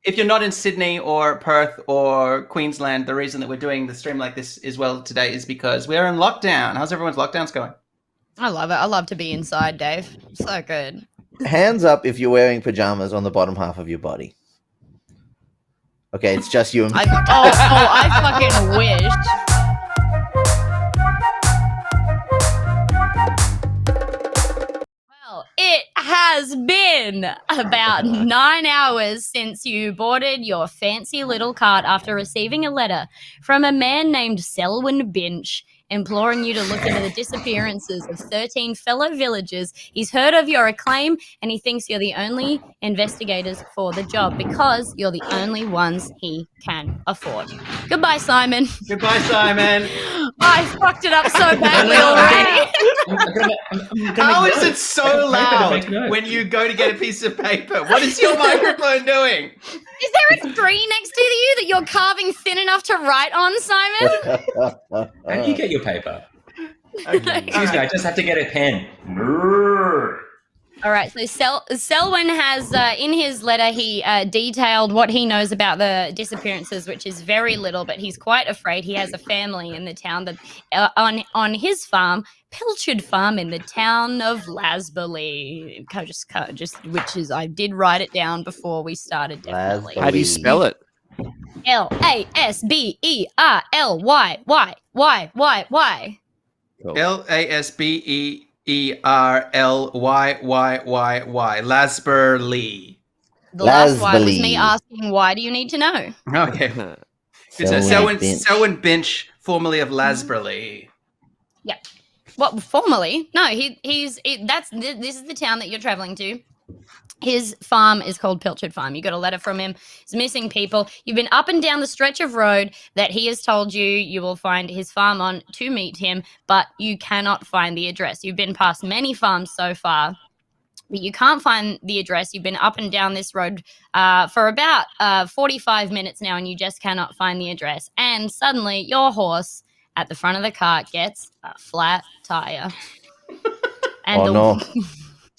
if you're not in Sydney or Perth or Queensland, the reason that we're doing the stream like this as well today is because we're in lockdown. How's everyone's lockdowns going? I love it. I love to be inside, Dave. So good. Hands up if you're wearing pajamas on the bottom half of your body. Okay, it's just you and me. I fucking wish. Well, it has been about 9 hours since you boarded your fancy little cart after receiving a letter from a man named Selwyn Binch, imploring you to look into the disappearances of 13 fellow villagers. He's heard of your acclaim, and he thinks you're the only investigators for the job because you're the only ones he can afford. Goodbye, Simon. Goodbye, Simon. I fucked it up so badly already. How is it so loud when you go to get a piece of paper? What is your microphone doing? Is there a tree next to you that you're carving thin enough to write on, Simon? How do you get your paper? Okay. Excuse me, I just have to get a pen. All right, so Selwyn has, in his letter, he detailed what he knows about the disappearances, which is very little, but he's quite afraid. He has a family in the town that, on his farm, Pilchard Farm in the town of Lasberley. Which is, I did write it down before we started, definitely. How do you spell it? Lasberley. Cool. Lasberlyyy. Lasberley. The last why was me asking, why do you need to know? Okay. Selwyn Binch, formerly of Lasberley. Yeah. Well, formerly, no. This is the town that you're traveling to. His farm is called Pilchard Farm. You got a letter from him. He's missing people. You've been up and down the stretch of road that he has told you will find his farm on to meet him, but you cannot find the address. You've been past many farms so far, but you can't find the address. You've been up and down this road for about 45 minutes now, and you just cannot find the address. And suddenly, your horse at the front of the cart gets a flat tire. And no.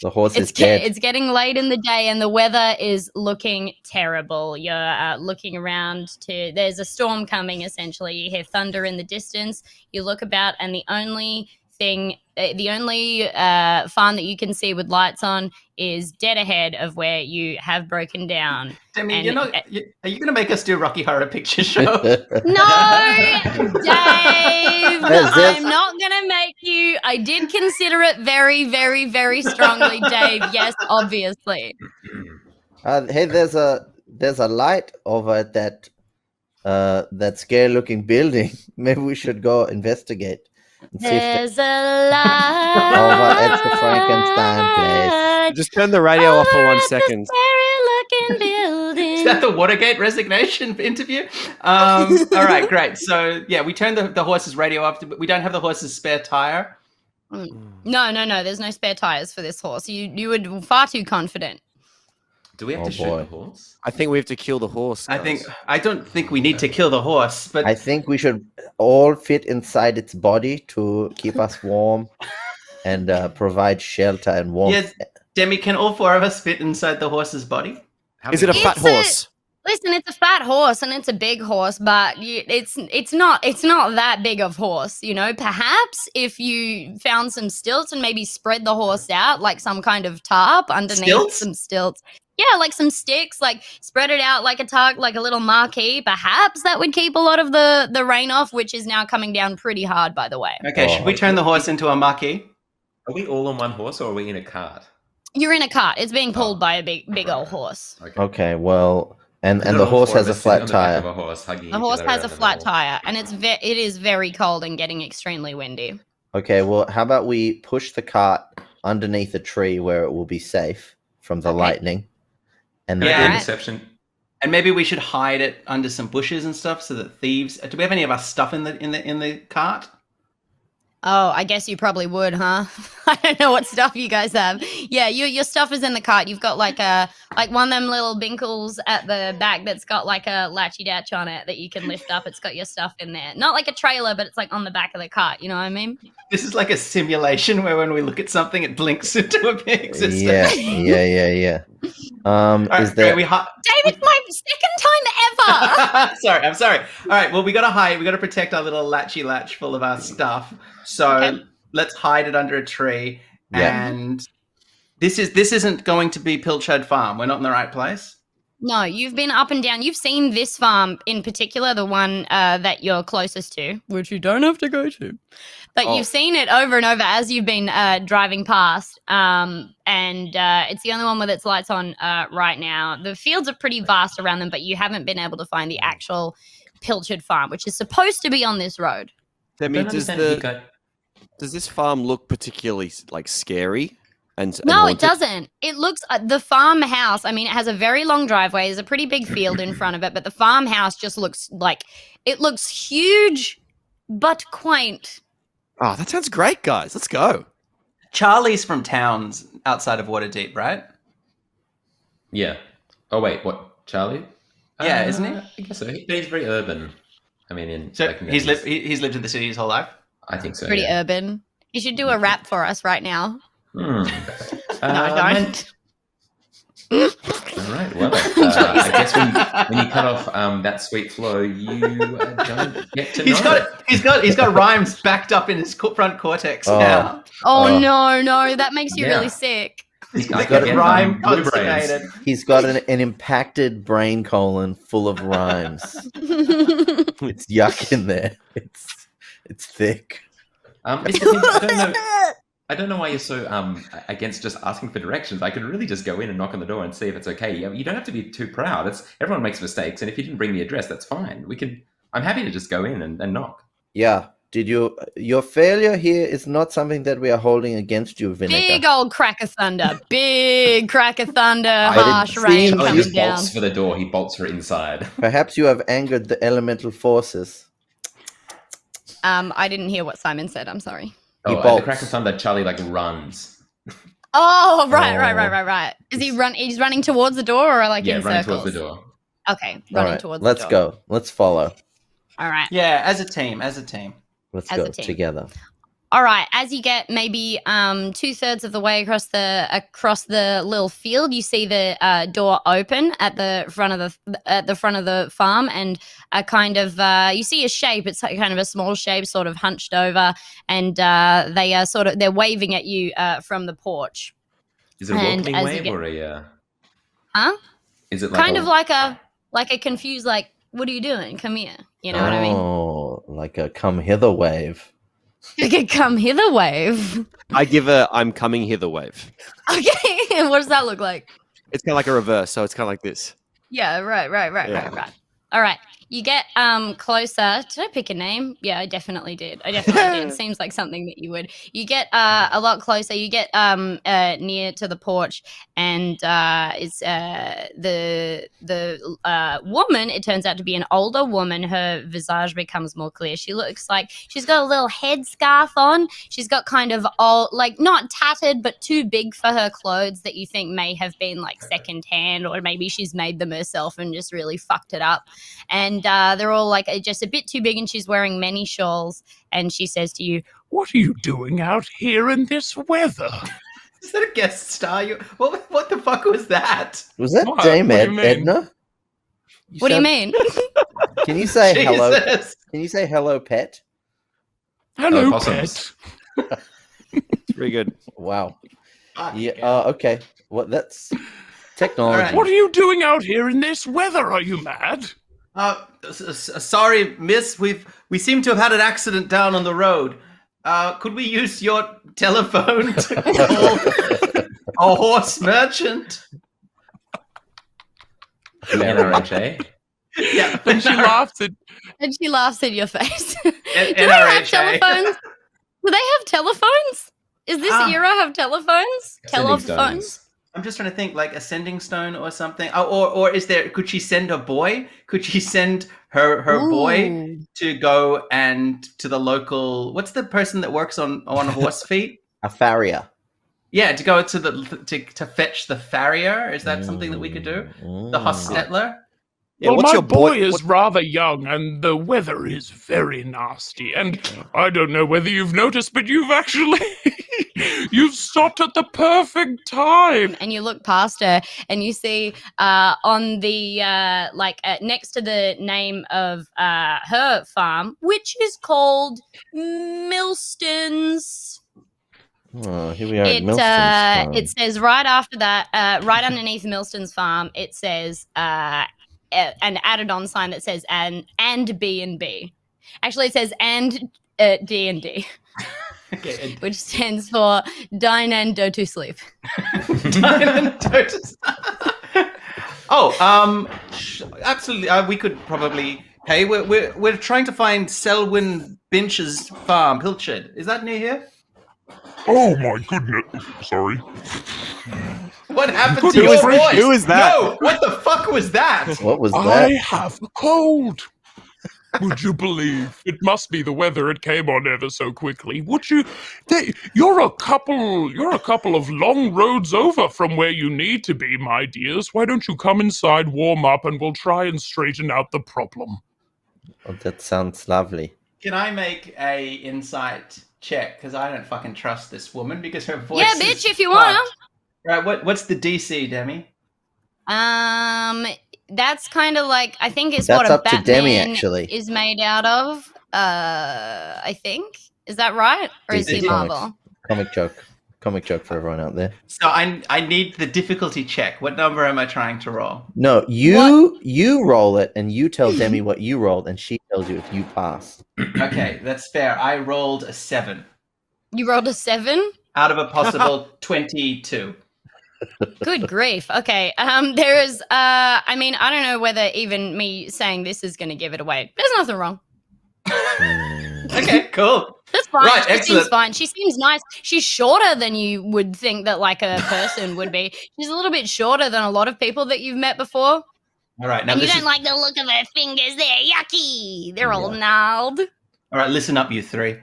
The horse is dead. It's getting late in the day and the weather is looking terrible. You're looking around there's a storm coming, essentially. You hear thunder in the distance. You look about and the only farm that you can see with lights on is dead ahead of where you have broken down. Demi, are you going to make us do Rocky Horror Picture Show? No, Dave, I'm not going to make you. I did consider it very, very, very strongly, Dave. Yes, obviously. Hey, there's a light over at that scary-looking building. Maybe we should go investigate. There's a light over at the Frankenstein place. Just turn the radio off for 1 second. Scary-looking building. Is that the Watergate resignation interview? All right, great. So, yeah, we turned the horse's radio off. We don't have the horse's spare tire. No. There's no spare tires for this horse. You were far too confident. Do we have to shoot the horse? I think we have to kill the horse. Guys. I don't think we need to kill the horse, but I think we should all fit inside its body to keep us warm and provide shelter and warmth. Yes, Demi, can all four of us fit inside the horse's body? Is it a fat horse? Listen, it's a fat horse and it's a big horse, but it's not that big of horse, you know. Perhaps if you found some stilts and maybe spread the horse out like some kind of tarp underneath some stilts. Yeah, like some sticks, like spread it out like a tarp, like a little marquee. Perhaps that would keep a lot of the rain off, which is now coming down pretty hard, by the way. Okay, should we turn the horse into a marquee? Are we all on one horse or are we in a cart? You're in a cart. It's being pulled by a big old horse. Okay, well, and the horse has a flat tire. The horse has a flat tire, and it is very cold and getting extremely windy. Okay, well, how about we push the cart underneath a tree where it will be safe from the lightning? And deception. And maybe we should hide it under some bushes and stuff so that thieves. Do we have any of our stuff in the cart? Oh, I guess you probably would, huh? I don't know what stuff you guys have. Yeah, your stuff is in the cart. You've got like one of them little binkles at the back that's got like a latchy datch on it that you can lift up. It's got your stuff in there. Not like a trailer, but it's like on the back of the cart. You know what I mean? This is like a simulation where when we look at something, it blinks into a big existence. Yeah. Right, Is there? David, my second time ever. I'm sorry. All right, well, we got to hide. We got to protect our little latchy latch full of our stuff. So Okay. let's hide it under a tree. Yeah. And this isn't going to be Pilchard Farm. We're not in the right place. No, you've been up and down. You've seen this farm in particular, the one that you're closest to, which you don't have to go to. But you've seen it over and over as you've been driving past. And it's the only one with its lights on right now. The fields are pretty vast around them, but you haven't been able to find the actual Pilchard Farm, which is supposed to be on this road. Demi, Don't does understand does this farm look particularly like scary? And No, haunted? it doesn't. It looks the farmhouse. I mean, it has a very long driveway. There's a pretty big field in front of it, but the farmhouse just looks like it looks huge, but quaint. Oh, that sounds great, guys. Let's go. Charlie's from towns outside of Waterdeep, right? Yeah. Oh wait, what? Charlie? Yeah, isn't he? I guess so. He's very urban. I mean, So he's lived in the city his whole life. I think so. Pretty yeah. urban. You should do a rap for us right now. Hmm. No, don't. All right. Well, I guess when you cut off that sweet flow, you don't get to know. He's got rhymes backed up in his front cortex now. Oh no, that makes you really sick. He's I got get, rhyme blue brains. constipated. He's got an impacted brain colon full of rhymes. It's yuck in there. It's thick. Mr. Tim, I don't know why you're so against just asking for directions. I could really just go in and knock on the door and see if it's okay. You don't have to be too proud. Everyone makes mistakes, and if you didn't bring the address, that's fine. I'm happy to just go in and knock. Yeah. Your failure here is not something that we are holding against you, Vinegar. Big old crack of thunder. Big crack of thunder. didn't Harsh see rain him. Charlie coming just down. bolts for the door. He bolts her inside. Perhaps you have angered the elemental forces. I didn't hear what Simon said. I'm sorry. He At the bolts. crack of thunder, Charlie runs. Oh, right. Is he He's running towards the door or like in running circles? towards the door. Okay, All running right, towards let's the door. go. Let's follow. All right. Yeah, as a team. Let's As go a team. together. All right. As you get maybe 2/3 of the way across the little field, you see the door open at the front of the farm, and a kind of you see a shape. It's kind of a small shape, sort of hunched over, and they're waving at you from the porch. Is it a And welcoming as you wave get- or a? Huh? Is it like Kind of like a confused, like, what are you doing? Come here. You know what I mean? Oh, like a come hither wave. Like a come hither wave. I give a I'm coming hither wave. Okay. What does that look like? It's kind of like a reverse, so it's kind of like this. Yeah, right. Yeah. All right. You get closer. Did I pick a name? Yeah, I definitely did. It seems like something that you would. You get a lot closer. You get near to the porch, and it's the woman. It turns out to be an older woman. Her visage becomes more clear. She looks like she's got a little headscarf on. She's got kind of old, like not tattered, but too big for her clothes that you think may have been like secondhand, or maybe she's made them herself and just really fucked it up. And they're all like just a bit too big, and she's wearing many shawls. And she says to you, "What are you doing out here in this weather?" Is that a guest star? What the fuck was that? Was that What? Dame What do you mean? Edna? "What do you mean?" Can you say hello? Jesus. Can you say hello, pet? Hello, possums. pet. It's pretty good. Wow. Fuck, Yeah. Okay. Well, that's technology. All right. What are you doing out here in this weather? Are you mad? Sorry, miss. We seem to have had an accident down on the road. Could we use your telephone to call a horse merchant? NRHA. Yeah, And she laughs at. And she laughs in your face. Do they have NRHA. telephones? Do they have telephones? Is this era have telephones? Sending Telephones? stones. I'm just trying to think, like a sending stone or something. Or is there? Could she send a boy? Could she send her boy Ooh. to go and to the local? What's the person that works on horse feet? A farrier. Yeah, to go to to fetch the farrier. Is that something that we could do? The hostetler. Yeah, Well, what's my your boy is rather young, and the weather is very nasty. And I don't know whether you've noticed, but you've actually you've stopped at the perfect time. And you look past her and you see on the next to the name of her farm, which is called Milston's. Oh, here we are at Milston's farm. It says right after that, right underneath Milston's farm, it says an added-on sign that says and B&B. Actually, it says and D&D. Okay. Which stands for Dine and Go to Sleep. Dine and go to sleep. Absolutely. We could probably. Hey, we're trying to find Selwyn Binch's farm, Pilchard. Is that near here? Oh my goodness! Sorry. What happened to Goodness your gracious. voice? Who is that? No, what the fuck was that? What was I that? have a cold. Would you believe? It must be the weather. It came on ever so quickly. Would you? You're a couple of long roads over from where you need to be, my dears. Why don't you come inside, warm up, and we'll try and straighten out the problem. Oh, that sounds lovely. Can I make a insight check? Because I don't fucking trust this woman because her voice. Yeah, is bitch, if you wanna. fucked. Right. What's the DC, Demi? That's kind of like I think it's That's what a up to Batman Demi, actually. is made out of. I think is that right, or is DC he Comics. Marvel? Comic joke for everyone out there. So I need the difficulty check. What number am I trying to roll? No, you roll it, and you tell Demi what you rolled, and she tells you if you pass. Okay, that's fair. I rolled a 7 You rolled a 7. out of a possible 22. Good grief. Okay. There is. I mean, I don't know whether even me saying this is going to give it away. There's nothing wrong. Okay, cool. That's fine. Right, She excellent. seems fine. She seems nice. She's shorter than you would think that like a person would be. She's a little bit shorter than a lot of people that you've met before. All right, now And you this don't is, like the look of her fingers. They're yucky. They're all Yeah. gnarled. all right. Listen up, you three.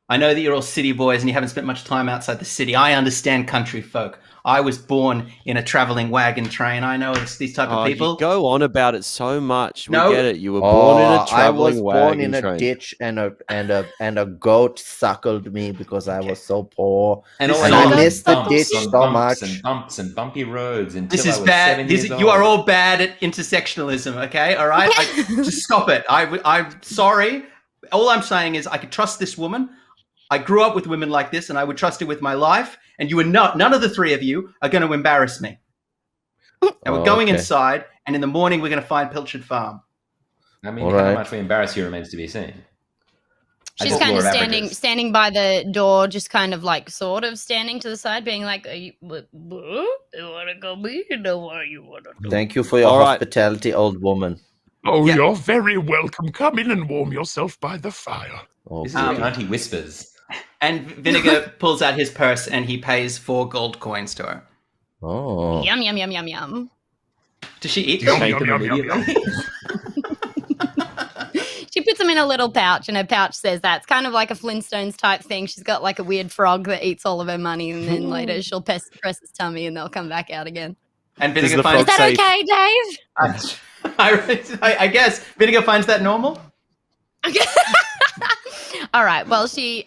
I know that you're all city boys and you haven't spent much time outside the city. I understand country folk. I was born in a traveling wagon train. I know these type of people. You go on about it so much. We No. get it. You were born in a I was traveling born wagon in a train. ditch, and a goat suckled me because I was so poor. And This all is I all know missed the bumps ditch on so bumps much. and bumps and bumpy roads until This I is was bad. 7 years You are old. all bad at intersectionalism. Okay, all right. Just stop it. I'm sorry. All I'm saying is I could trust this woman. I grew up with women like this, and I would trust her with my life. And you are not. None of the three of you are going to embarrass me. And we're going Okay. inside, and in the morning we're going to find Pilchard Farm. I mean, All how right. much we embarrass you remains to be seen. I She's just kind of law standing averages. by the door, just kind of like sort of standing to the side, being like, "Are you? What? You want to come in? Or what you want to do?" Thank you for your All right. hospitality, old woman. Oh, Yeah. you're very welcome. Come in and warm yourself by the fire. Oh, This is where goody. Auntie whispers. And Vinegar pulls out his purse and he pays 4 gold coins to her. Oh. Yum yum yum yum yum. Does she eat Yum, them? yum, yum, yum, yum. She puts them in a little pouch, and her pouch says that. It's kind of like a Flintstones type thing. She's got like a weird frog that eats all of her money, and then later she'll press his tummy, and they'll come back out again. And Does Vinegar the finds Is that Safe. okay, Dave? I guess Vinegar finds that normal. All right. Well, she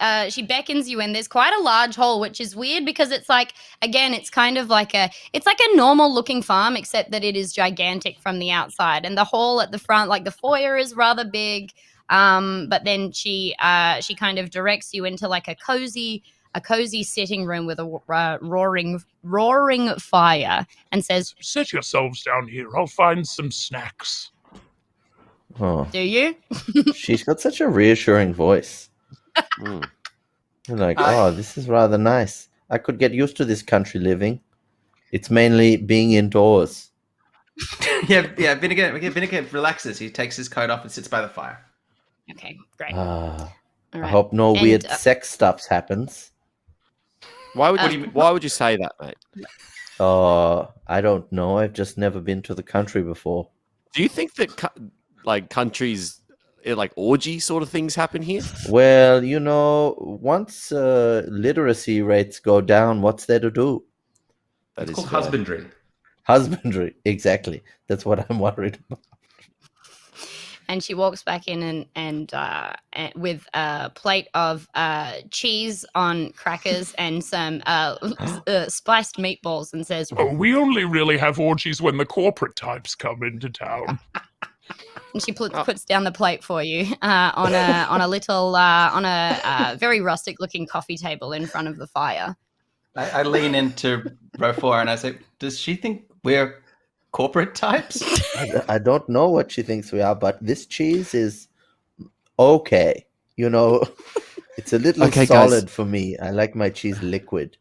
beckons you in. There's quite a large hall, which is weird because it's like, again, it's kind of like a normal looking farm, except that it is gigantic from the outside. And the hall at the front, like the foyer, is rather big. But then she kind of directs you into like a cozy sitting room with a roaring fire, and says, Sit yourselves down here. I'll find some snacks. Oh. "Do you?" She's got such a reassuring voice. Mm. You're like, oh, this is rather nice. I could get used to this country living. It's mainly being indoors. yeah. Vinegar relaxes. He takes his coat off and sits by the fire. Okay, great. Ah, All I right. hope no And, weird sex stuff happens. Why would What you? do you Why would you say that, mate? I don't know. I've just never been to the country before. Do you think that countries like orgy sort of things happen here? Well, once literacy rates go down, what's there to do? That It's is called fair. husbandry. Husbandry, exactly. That's what I'm worried about. and she walks back in and with a plate of cheese on crackers and some spiced meatballs, and says, Oh, we only really have orgies when the corporate types come into town. and she puts down the plate for you on a very rustic looking coffee table in front of the fire. I lean into row 4 and I say, does she think we're corporate types? I don't know what she thinks we are, but this cheese is okay. You know, it's a little Okay, solid guys. for me. I like my cheese liquid.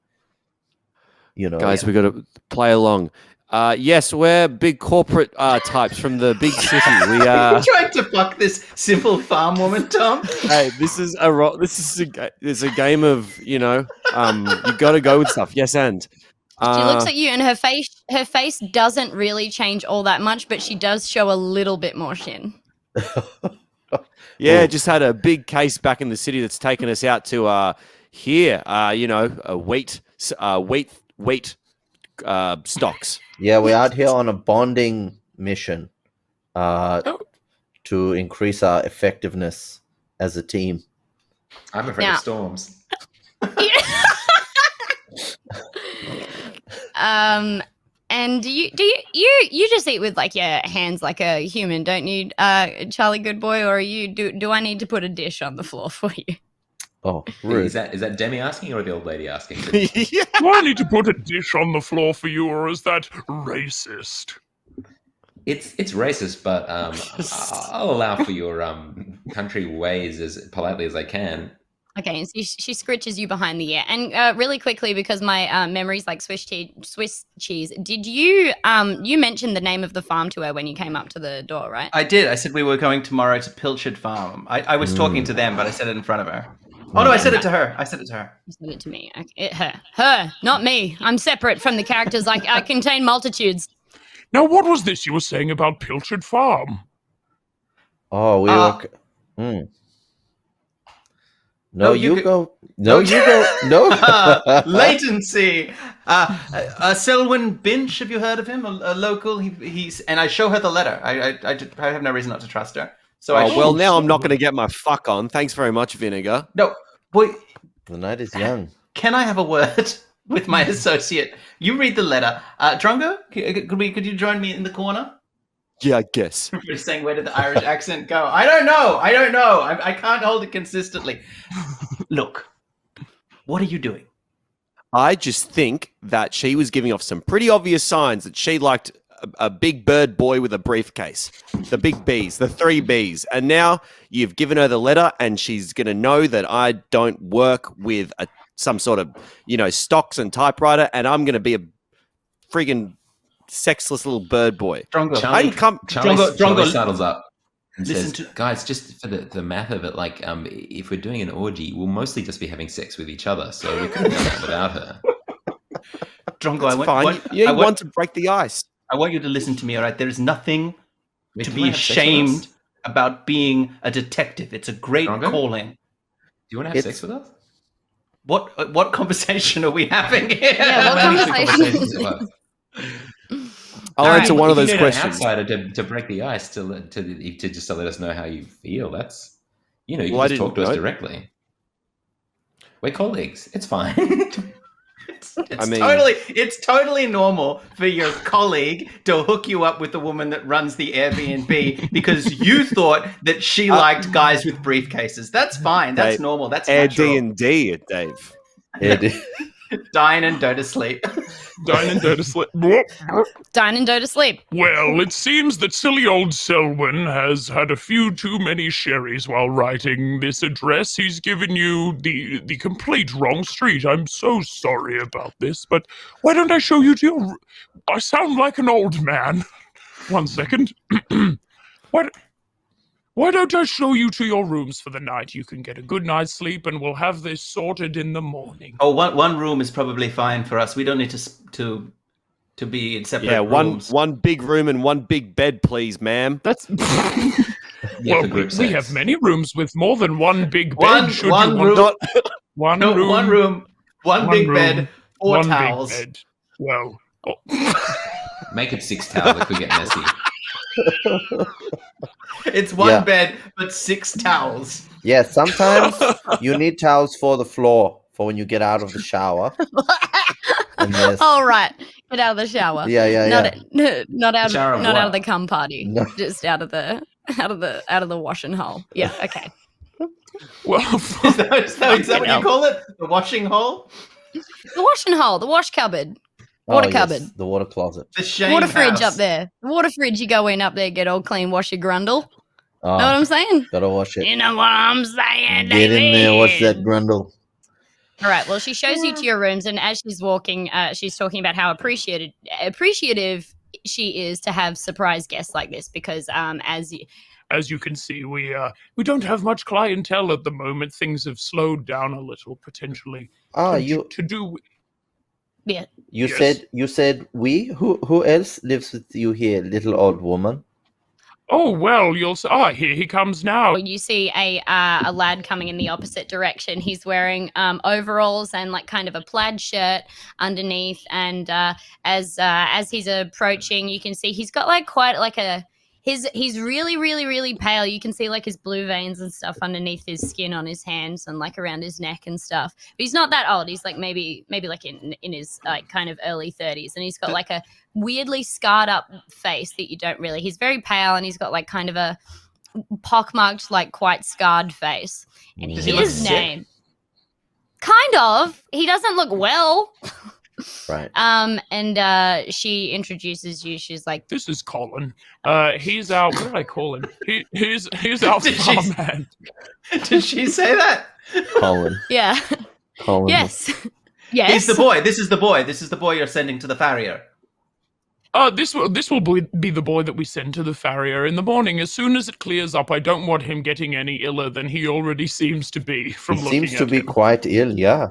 You know, Guys, we got to play along. Yes, we're big corporate types from the big city. We Are are. you trying to fuck this simple farm woman, Tom? Hey, this is a game of, you got to go with stuff. Yes, and She looks at you, and her face doesn't really change all that much, but she does show a little bit more shin. yeah, Ooh. just had a big case back in the city that's taken us out to here. Wheat stocks. yeah, we're out here on a bonding mission to increase our effectiveness as a team. I'm afraid Now- of storms. And do you just eat with like your hands like a human, don't you, Charlie Goodboy? Or do I need to put a dish on the floor for you? Oh, Is rude. that Demi asking or the old lady asking? Yeah. Do I need to put a dish on the floor for you, or is that racist? It's racist, but I'll allow for your country ways as politely as I can. Okay, and so she scritches you behind the ear. And really quickly, because my memory's like Swiss cheese, did you you mentioned the name of the farm to her when you came up to the door, right? I did. I said we were going tomorrow to Pilchard Farm. I was talking to them, but I said it in front of her. Oh, no, I said it to her. You said it to me. Okay, her, not me. I'm separate from the characters. I contain multitudes. Now, what was this you were saying about Pilchard Farm? Oh, we were. No, No, you you go- go. No, you go. No. Latency. Selwyn Binch, have you heard of him? A local. He's and I show her the letter. I have no reason not to trust her. So well, now I'm not going to get my fuck on. Thanks very much, Vinegar. no. Boy, The night is young. can I have a word with my associate? You read the letter. Drongo, could you join me in the corner? Yeah, I guess. You're saying, where did the Irish accent go? I don't know. I can't hold it consistently. Look, what are you doing? I just think that she was giving off some pretty obvious signs that she liked a big bird boy with a briefcase. The big B's, the 3 B's. And now you've given her the letter and she's going to know that I don't work with some sort of, stocks and typewriter, and I'm going to be a friggin' sexless little bird boy. Drongo, Charlie Drongo, saddles up and listen says, guys, just for the math of it, like, if we're doing an orgy, we'll mostly just be having sex with each other, so we couldn't have done that without her. Drongo, It's fine. You want to break the ice. I want you to listen to me, all right? There is nothing Wait, to do be you wanna have sex with ashamed us? about being a detective. It's a great Drongo? calling. Do you want to have sex with us? What conversation are we having here? Yeah, what Manage the conversation? conversations of us. I'll All answer right. one of If those you need an questions. outsider to break the ice to just to let us know how you feel. That's you can Well, I just talk to didn't us know. directly. We're colleagues. It's fine. It's totally normal for your colleague to hook you up with the woman that runs the Airbnb because you thought that she liked guys with briefcases. That's fine. That's Hey, normal. That's Air natural. D&D, Dave. Dine and go to sleep. Dine and go to sleep. Dine and go to sleep. Well, it seems that silly old Selwyn has had a few too many sherries while writing this address. He's given you the complete wrong street. I'm so sorry about this, but why don't I show you to your... I sound like an old man. 1 second. Why don't I show you to your rooms for the night? You can get a good night's sleep, and we'll have this sorted in the morning. Oh, one room is probably fine for us. We don't need to be in separate rooms. one big room and one big bed, please, ma'am. That's Yeah, Well, for group we sex. have many rooms with more than one big bed. One should room- you want Not, one No, room, one big room, bed, 4 one towels. big bed. Well, Make it 6 towels. It could get messy. It's one Yeah. bed, but 6 towels. Yeah, sometimes you need towels for the floor for when you get out of the shower. And there's All right, get out of the shower. yeah. Not out Shower of not out of what? the cum party. No. Just out of the washing hole. Yeah. Okay. Well, Is that what you call it? The washing hole? The washing hole. The wash cupboard. Water cupboard. Yes, the water closet. The shame Water fridge house. up there. The water fridge. You go in up there, get all clean, wash your grundle. Oh, Know what I'm saying? gotta wash it. You know what I'm saying? Get in there, wash that David? grundle. All right. Well, she shows you to your rooms, and as she's walking, she's talking about how appreciative she is to have surprise guests like this because, as you can see, we don't have much clientele at the moment. Things have slowed down a little, potentially. To do. Yeah. You said we? Who else lives with you here, little old woman? Oh well, you'll see. Ah, here he comes now. You see a lad coming in the opposite direction. He's wearing overalls and like kind of a plaid shirt underneath. And as he's approaching, you can see he's got like quite like he's really pale. You can see like his blue veins and stuff underneath his skin on his hands and like around his neck and stuff. But he's not that old. He's like maybe like in his like kind of early 30s, and he's got like a weirdly scarred up face that you don't really. He's very pale and he's got like kind of a pockmarked, like quite scarred face. And Does he look his sick? name, kind of. He doesn't look well. Right. And she introduces you. She's like, This is Colin. He's our. What did I call him? He's our Did she- farmhand. Did she say that? Colin. yeah, Colin. yes, yes. He's the boy. This is the boy. This is the boy you're sending to the farrier. This will be the boy that we send to the farrier in the morning. As soon as it clears up, I don't want him getting any iller than he already seems to be from He looking seems to at be him. quite ill, yeah.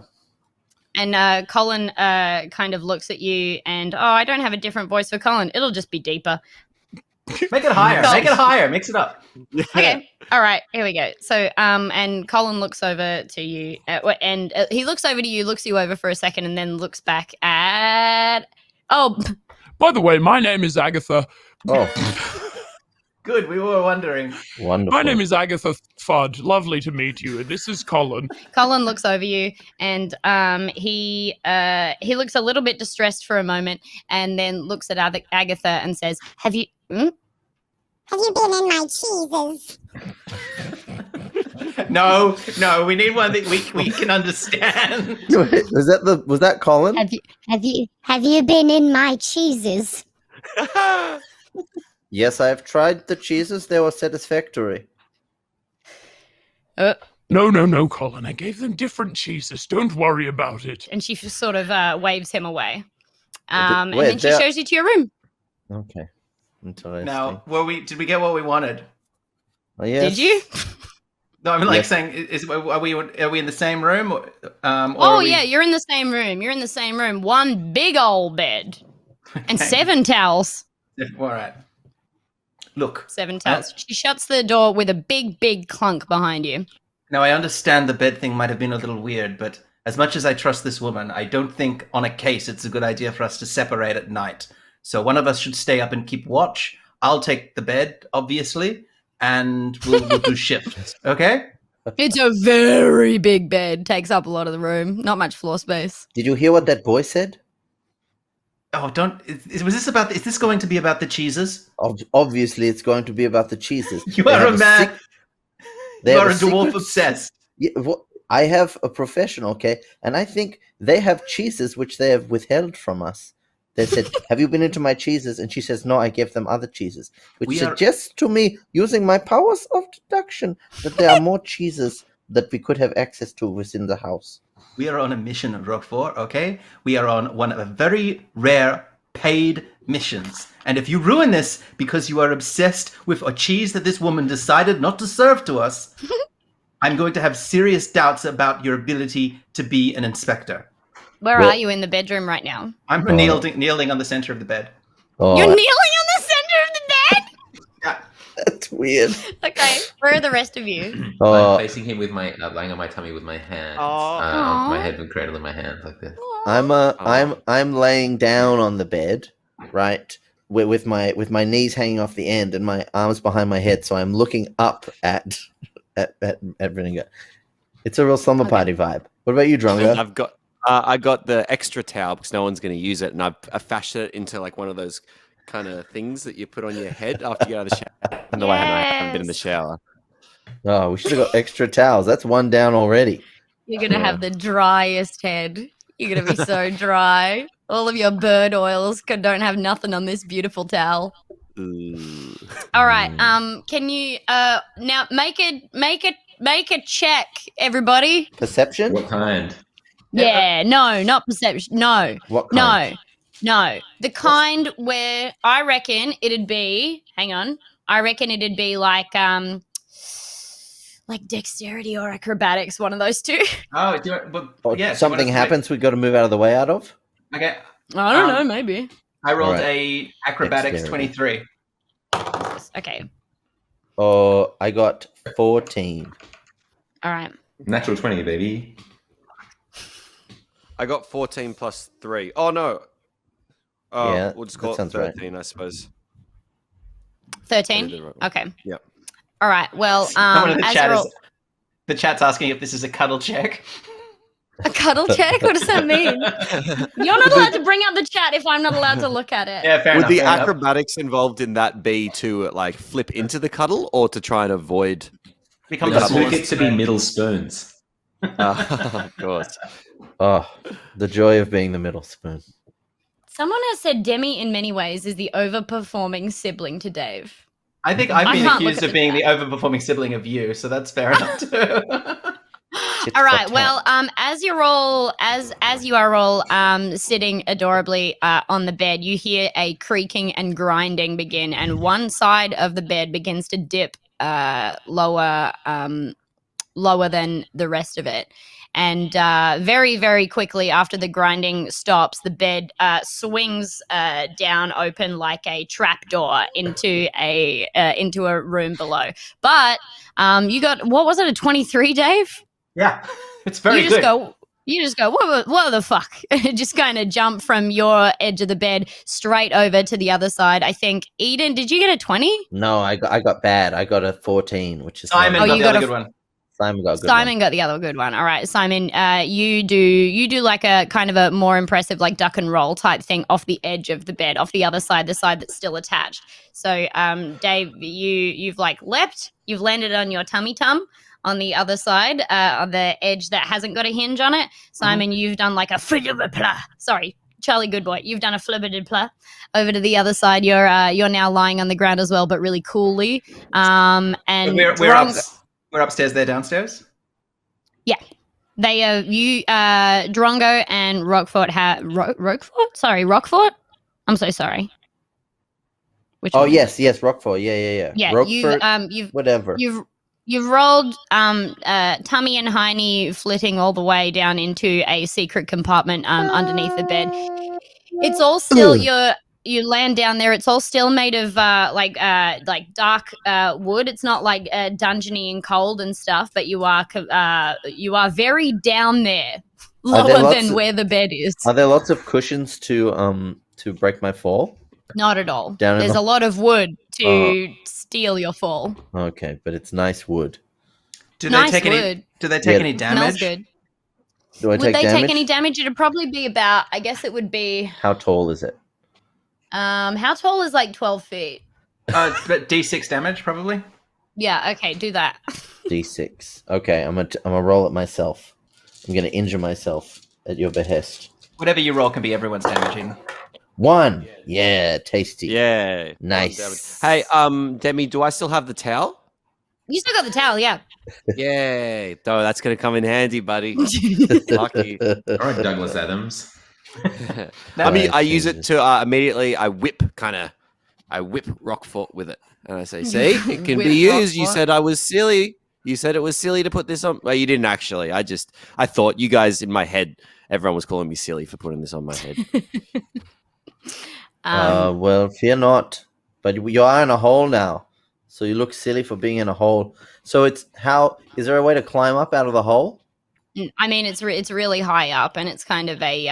And Colin kind of looks at you and, I don't have a different voice for Colin. It'll just be deeper. Make it higher. Colin. Make it higher. Mix it up. Okay. All right. Here we go. So, and Colin looks over to you and he looks over to you, looks you over for a second and then looks back at, By the way, my name is Agatha. Oh, Good. We were wondering. wonderful. My name is Agatha Fudd. Lovely to meet you. This is Colin. Colin looks over you and he looks a little bit distressed for a moment and then looks at Agatha and says, Have you been in my cheeses? No, we need one that we can understand. Was that Colin? Have you been in my cheeses? Yes, I've tried the cheeses. They were satisfactory. No, Colin. I gave them different cheeses. Don't worry about it. And she sort of waves him away. And wait, then she there- shows you to your room. Okay. Interesting. Now, did we get what we wanted? Oh, yes. Did you? No, I'm like Yes. saying, are we in the same room? Or Oh, yeah, you're in the same room. You're in the same room. One big old bed. And 7 towels. All right. Look, 7 towels. She shuts the door with a big clunk behind you. now I understand the bed thing might have been a little weird, but as much as I trust this woman, I don't think on a case it's a good idea for us to separate at night. So one of us should stay up and keep watch. I'll take the bed, obviously, and we'll do shifts. Okay? It's a very big bed. Takes up a lot of the room. Not much floor space. Did you hear what that boy said? Oh, is this going to be about the cheeses? Obviously, it's going to be about the cheeses. You They are have a man. they You have are a dwarf secret- obsessed. Yeah, I have a profession, okay? And I think they have cheeses which they have withheld from us. They said, have you been into my cheeses? And she says, no, I gave them other cheeses. Which We are- suggests to me, using my powers of deduction, that there are more cheeses that we could have access to within the house. We are on a mission, Roquefort, okay? We are on one of a very rare paid missions. And if you ruin this because you are obsessed with a cheese that this woman decided not to serve to us, I'm going to have serious doubts about your ability to be an inspector. Where Well- are you in the bedroom right now? I'm kneeling on the center of the bed. Oh, You're kneeling on the center of the bed? Yeah. that's weird. Okay, where are the rest of you? Oh, I'm facing him with my lying on my tummy with my hands, Aw. my head cradled in my hands like this. I'm laying down on the bed, right? with my knees hanging off the end and my arms behind my head, so I'm looking up at Vinegar. It's a real slumber party vibe. What about you, Drongo? I got the extra towel because no one's going to use it, and I fashioned it into like one of those kind of things that you put on your head after you get out of the shower. And the way I haven't been in the shower. Oh, we should have got extra towels. That's one down already. You're gonna have the driest head. You're gonna be so dry. All of your bird oils don't have nothing on this beautiful towel. Ooh. All right. Can you now make a check, everybody? Perception? What kind? Yeah. No, not perception. No. What kind? No. The kind where I reckon it'd be. Hang on. I reckon it'd be like dexterity or acrobatics, one of those two. Oh, yeah. Something happens we got to move out of the way out of? Okay. I don't know, maybe. I rolled Alright. a acrobatics Dexterity. 23. Okay. Oh, I got 14. All right. Natural 20, baby. I got 14 plus 3. Oh, no. Oh, Yeah, we'll just that call it sounds right. 13, I suppose. 13? Okay. Yep. All right. Well, Someone in the as chat you're is, the chat's asking if this is a cuddle check. a cuddle check? What does that mean? You're not allowed to bring up the chat if I'm not allowed to look at it. Yeah, fair Would enough. the fair enough. acrobatics involved in that be to like flip into the cuddle or to try and avoid? Become the Because who smallest gets to be man. middle spoons? Of course. Oh, the joy of being the middle spoon. Someone has said Demi, in many ways, is the overperforming sibling to Dave. I think I've I been can't look accused at of the being the chat. overperforming sibling of you, so that's fair enough too. All right. Well, as you are all sitting adorably on the bed, you hear a creaking and grinding begin, and one side of the bed begins to dip lower than the rest of it. And very, very quickly after the grinding stops, the bed swings down open like a trapdoor into a room below. But you got, what was it, a 23, Dave? Yeah, it's very you good. just go, what the fuck? Just kind of jump from your edge of the bed straight over to the other side. I think, Eden, did you get a 20? No, I got bad. I got a 14, which is Simon Oh, got you the got other a- good one. Simon got a good Simon one. got the other good one. All right, Simon, you do like a kind of a more impressive like duck and roll type thing off the edge of the bed, off the other side, the side that's still attached. So, Dave, you've like leapt, you've landed on your tummy tum on the other side, on the edge that hasn't got a hinge on it. Simon, you've done like a flibberpla. Sorry, Charlie Goodboy, you've done a flibberpla over to the other side. You're now lying on the ground as well, but really coolly. And We're upstairs, they're downstairs. They Drongo and Rockfort Rockfort? I'm so sorry. Which Oh one? yes, Rockfort. Yeah. Yeah, Rockfort, whatever. you've rolled Tummy and Heine flitting all the way down into a secret compartment underneath the bed. It's all still you land down there. It's all still made of like dark wood. It's not like dungeony and cold and stuff, but you are very down there, lower than where the bed is. Are there lots of cushions to break my fall? Not at all. Down in There's the- a lot of wood to steal your fall. Okay, but it's nice wood. Do Nice they take any? wood. Do they take Yeah. any Smells damage? good. Do I Would take they damage? take any damage? It'd probably be about. I guess it would be. How tall is it? How tall is like 12 feet? But D6 damage probably. Yeah. Okay. Do that. D6. Okay, I'm gonna roll it myself. I'm gonna injure myself at your behest. Whatever you roll can be everyone's damaging. 1. Yeah, tasty. Yeah. Nice. Hey, Demi, do I still have the towel? You still got the towel, yeah. Yay. Oh, that's going to come in handy, buddy. Lucky. All right, Douglas Adams. I mean, Nice. I use it to immediately, I whip Rockfort with it. And I say, see, it can Whip be used. You Rockfort. said I was silly. You said it was silly to put this on. Well, you didn't actually. I thought you guys in my head, everyone was calling me silly for putting this on my head. Well, fear not. But you are in a hole now. So you look silly for being in a hole. So is there a way to climb up out of the hole? I mean, it's really high up, and it's kind of a.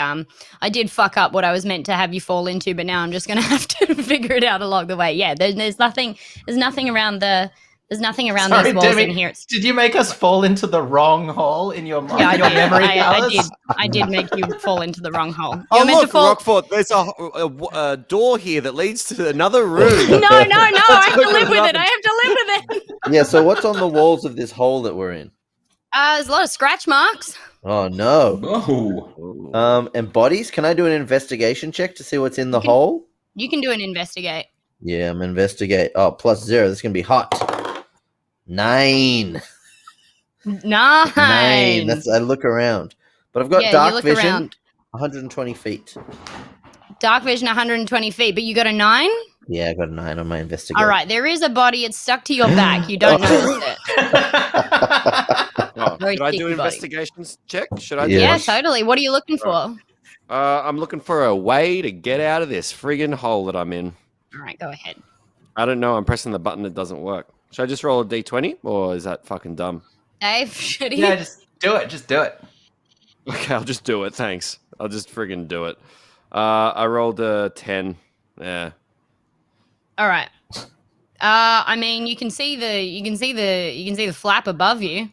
I did fuck up what I was meant to have you fall into, but now I'm just gonna have to figure it out along the way. Yeah, there's nothing. There's nothing around the. There's nothing around Sorry, these walls Demi, in here. did you make us fall into the wrong hole in your mind? Yeah, I your did. memory I palace? did. I did make you fall into the wrong hole. Oh, You're meant look, to fall. Rockford, there's a door here that leads to another room. No, I have to look live at with it. nothing. I have to live with it. Yeah, so what's on the walls of this hole that we're in? There's a lot of scratch marks. Oh no. Oh. And bodies? Can I do an investigation check to see what's in the hole? You can do an investigate. Yeah, I'm investigate. Oh, +0. This is gonna be hot. 9. 9. That's I look around. But I've got Yeah, you dark look vision. around. 120 feet. Dark vision 120 feet, but you got a 9? Yeah, I got a 9 on my investigate. All right, there is a body. It's stuck to your back. You don't notice it. Oh, Very should I do sticky an body. investigations check? Should I do Yeah. Yeah, one? totally. What are you looking for? All I'm looking for a way to get out of this friggin' hole that I'm in. right, go ahead. I don't know. I'm pressing the button. It doesn't work. Should I just roll a d20 or is that fucking dumb? Dave, should he? Yeah, just do it. Just do it. Okay, I'll just do it. Thanks. I'll just friggin' do it. I rolled a 10. Yeah. All right. I mean, you can see the flap above you.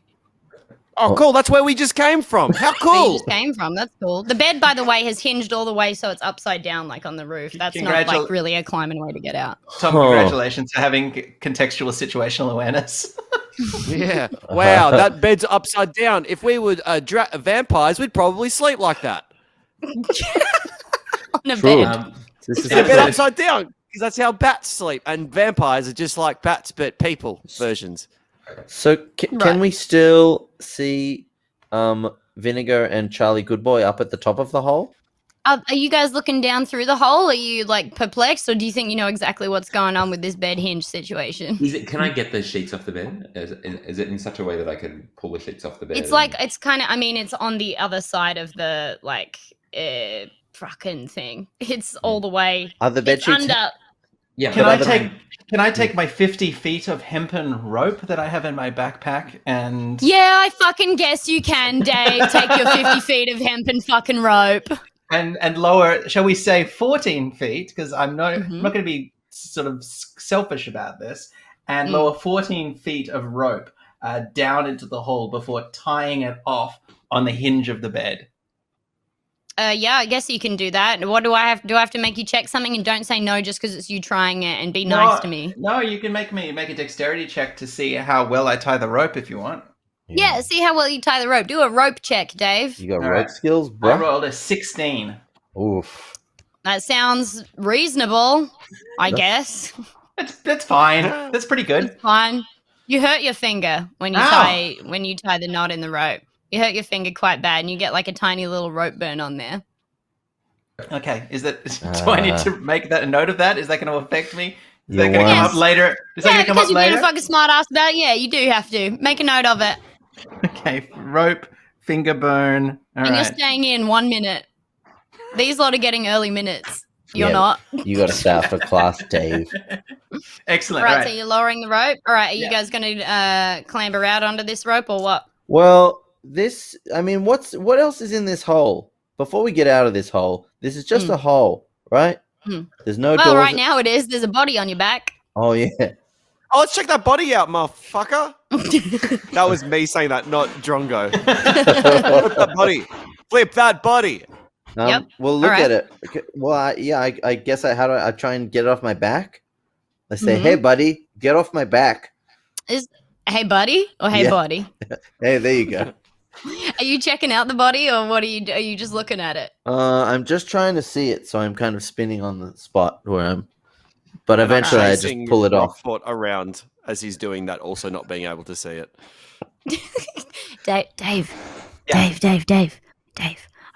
Oh, cool. That's where we just came from. How Where you cool. just came from. That's cool. The bed, by the way, has hinged all the way, so it's upside down, like on the roof. That's not like really a climbing way to get out. Tom, congratulations for having contextual situational awareness. Yeah. Wow, that bed's upside down. If we were vampires, we'd probably sleep like that. On a True. bed. This is In a bed Absolutely. upside down. Because that's how bats sleep. And vampires are just like bats, but people versions. So Right. can we still see Vinegar and Charlie Goodboy up at the top of the hole? Are you guys looking down through the hole? Are you like perplexed, or do you think you know exactly what's going on with this bed hinge situation? Can I get the sheets off the bed? Is it in such a way that I can pull the sheets off the bed? It's like it's kind of. I mean, it's on the other side of the like fucking thing. It's all the way. Are the bed It's sheets? under. Yeah, Can but I other take than- Can I take my 50 feet of hempen rope that I have in my backpack and Yeah, I fucking guess you can, Dave. Take your 50 feet of hempen fucking rope. and lower, shall we say 14 feet, because I'm not Mhm. going to be sort of selfish about this, and Mm. lower 14 feet of rope down into the hole before tying it off on the hinge of the bed. Yeah, I guess you can do that. What do I have? Do I have to make you check something? And don't say no just because it's you trying it, and be nice to me. No, you can make a dexterity check to see how well I tie the rope if you want. Yeah, see how well you tie the rope. Do a rope check, Dave. You got All rope right. skills, I bro? rolled a 16. Oof. That sounds reasonable, I That's- guess. That's fine. That's pretty good. It's fine. You hurt your finger when you Ow. tie the knot in the rope. You hurt your finger quite bad, and you get like a tiny little rope burn on there. Okay, do I need to make that a note of that? Is that going to affect me? Is that You going to come want- up later? Is that Yeah, going to come because up you're being later? a fucking smart ass about it. Yeah, you do have to. Make a note of it. Okay, rope, finger bone. All And you're right. staying in 1 minute. These lot are getting early minutes. You're Yeah. not. You got to start for class, Dave. Excellent. Right, All so right. you're lowering the rope. All right, are you Yeah. guys going to clamber out onto this rope or what? Well, what else is in this hole? Before we get out of this hole, this is just a hole, right? Hmm. There's no Well, doors. right now it is. There's a body on your back. Oh yeah. Oh, let's check that body out, motherfucker. That was me saying that, not Drongo. Flip that body. Flip that body. Yep. Well, look Alright. at it. Okay, well, I guess I try and get it off my back. I say, Mhm. "Hey, buddy, get off my back." Hey, buddy, or hey, Yeah. body. Hey, there you go. Are you checking out the body, or what are you just looking at it? I'm just trying to see it, so I'm kind of spinning on the spot where I'm. But eventually, I just Chasing pull it off. Rockfort around as he's doing that, also not being able to see it. Dave, Yeah. Dave.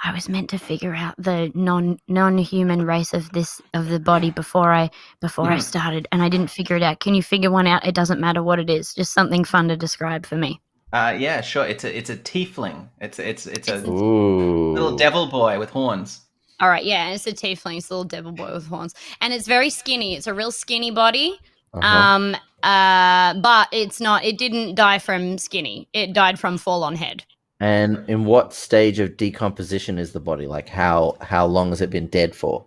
I was meant to figure out the non-human race of the body before I started, and I didn't figure it out. Can you figure one out? It doesn't matter what it is. Just something fun to describe for me. Yeah, sure. It's a tiefling. It's a Ooh. little devil boy with horns. All right, yeah, it's a tiefling. It's a little devil boy with horns, and it's very skinny. It's a real skinny body. Uh-huh. But it's not. It didn't die from skinny. It died from fall on head. And in what stage of decomposition is the body? Like how long has it been dead for?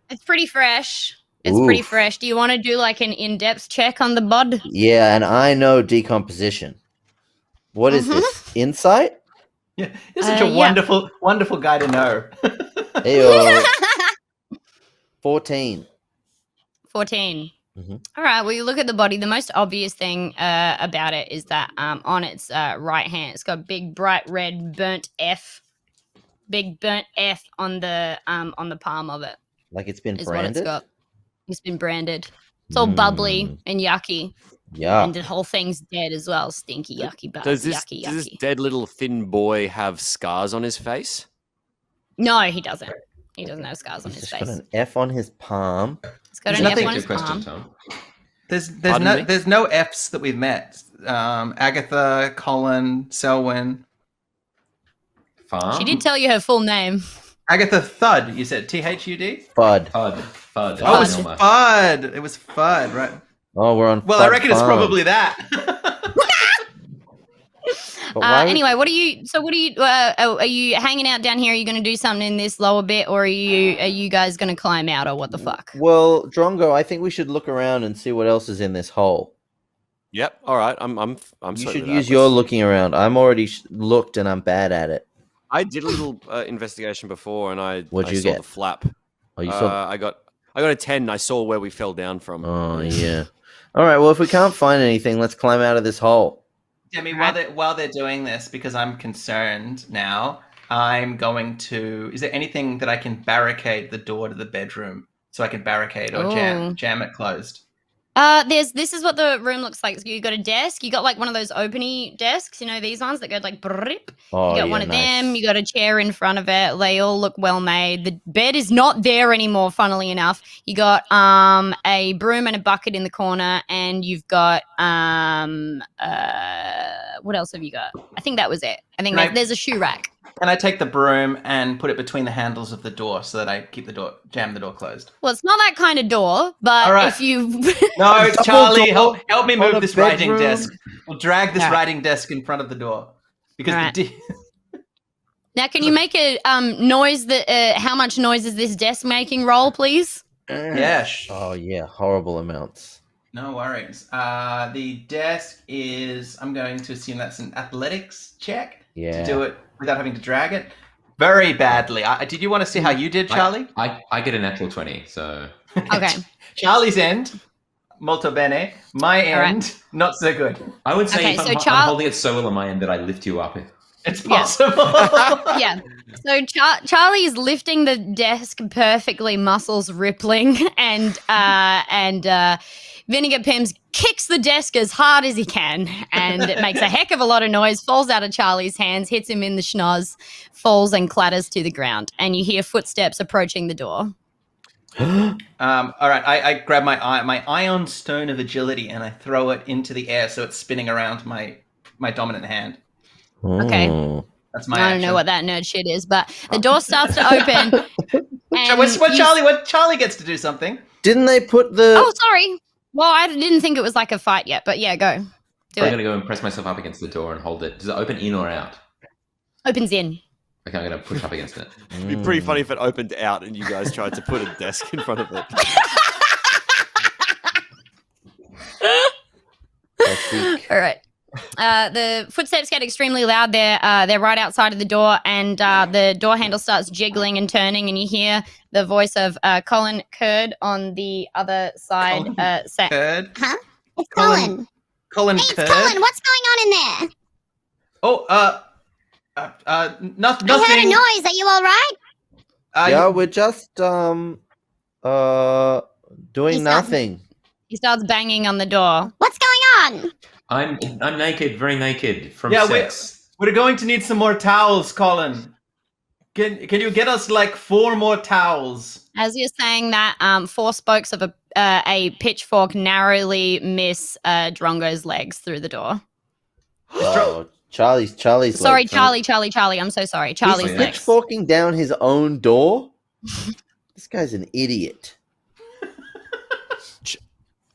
It's pretty fresh. It's pretty Oof. fresh. Do you want to do like an in-depth check on the bod? Yeah, and I know decomposition. What is this? Insight? Yeah, you're such a yeah. wonderful guy to know. Ayo. 14. 14. Mhm. All right. Well, you look at the body. The most obvious thing about it is that on its right hand, it's got a big bright red burnt F, big burnt F on the palm of it. Like it's been Is branded? what it's got. It's been branded. It's all bubbly and yucky, and the Yeah. whole thing's dead as well. Stinky, yucky, bad, Does yucky. this dead little thin boy have scars on his face? No, he doesn't. He doesn't have scars on He's his just face. got an F on his palm. He's got There's an F nothing- on Good his question, palm. Tom. There's no F's that we've met. Agatha, Colin, Selwyn. Farm? She did tell you her full name. Agatha Thud, you said THUD? Fud. Fud. Oh, it was Fud. Fud. It was Fud, right? Oh, we're on Well, I Fud reckon it's Farm. probably that. But why would- Anyway, what are you are you hanging out down here? Are you going to do something in this lower bit, or are you guys going to climb out, or what the fuck? Well, Drongo, I think we should look around and see what else is in this hole. Yep. All right. I'm You sweet should with that. use your looking around. I'm already looked and I'm bad at it. I did a little investigation before, and I What'd you saw get? the flap. Oh, you saw. I got a 10. And I saw where we fell down from. Oh, yeah. All right. Well, if we can't find anything, let's climb out of this hole. Demi, while they're doing this, because I'm concerned now, I'm going to. Is there anything that I can barricade the door to the bedroom so I can barricade or jam it closed? This is what the room looks like. So you got a desk. You got like one of those openy desks. You know these ones that go like brrrip. Oh, You got yeah, one of nice. them. You got a chair in front of it. They all look well made. The bed is not there anymore. Funnily enough, you got a broom and a bucket in the corner, and you've got what else have you got? I think that was it. I think there's a shoe rack. Can I take the broom and put it between the handles of the door so that I keep jam the door closed? Well, it's not that kind of door, but All right. if you No, Double Charlie, door help me on move a this writing bedroom. desk. We'll drag this All right. writing desk in front of the door because All right. the Now, can you make a noise that? How much noise is this desk making? Roll, please. yeah. Oh, yeah. Horrible amounts. No worries. The desk is. I'm going to assume that's an athletics check Yeah. to do it without having to drag it. Very badly. Did you want to see how you did, Charlie? I get a natural 20, so Okay. Charlie's end, molto bene. My All right. end, not so good. I would say Okay, if so I'm holding it so well on my end that I lift you up. It's Yeah. possible. Yeah. So Charlie is lifting the desk perfectly, muscles rippling, and Vinegar Pims kicks the desk as hard as he can, and it makes a heck of a lot of noise, falls out of Charlie's hands, hits him in the schnoz, falls and clatters to the ground, and you hear footsteps approaching the door. All right, I grab my ion stone of agility and I throw it into the air so it's spinning around my dominant hand. Okay. Oh. That's my I don't action. know what that nerd shit is, but the door starts to open. And What Charlie gets to do something. Didn't they put the... Oh, sorry. Well, I didn't think it was like a fight yet, but yeah, go. Do I'm it. going to go and press myself up against the door and hold it. Does it open in or out? Opens in. Okay, I'm going to push up against it. It'd be pretty funny if it opened out and you guys tried to put a desk in front of it. All right. The footsteps get extremely loud. They're right outside of the door, and the door handle starts jiggling and turning, and you hear the voice of Colin Curd on the other side. Say, Curd. Huh? It's Colin. Colin. Colin Hey, it's Curd. Colin. What's going on in there? Oh, nothing. I heard a noise. Are you all right? Yeah, we're just doing He's nothing. he starts banging on the door. What's going on? I'm naked, very naked from Yeah, sex. we're going to need some more towels, Colin. Can you get us like 4 more towels? As you're saying that, 4 spokes of a pitchfork narrowly miss Drongo's legs through the door. Oh, Charlie's Sorry, legs, huh? Charlie. I'm so sorry. Charlie's He's legs. pitchforking down his own door? This guy's an idiot.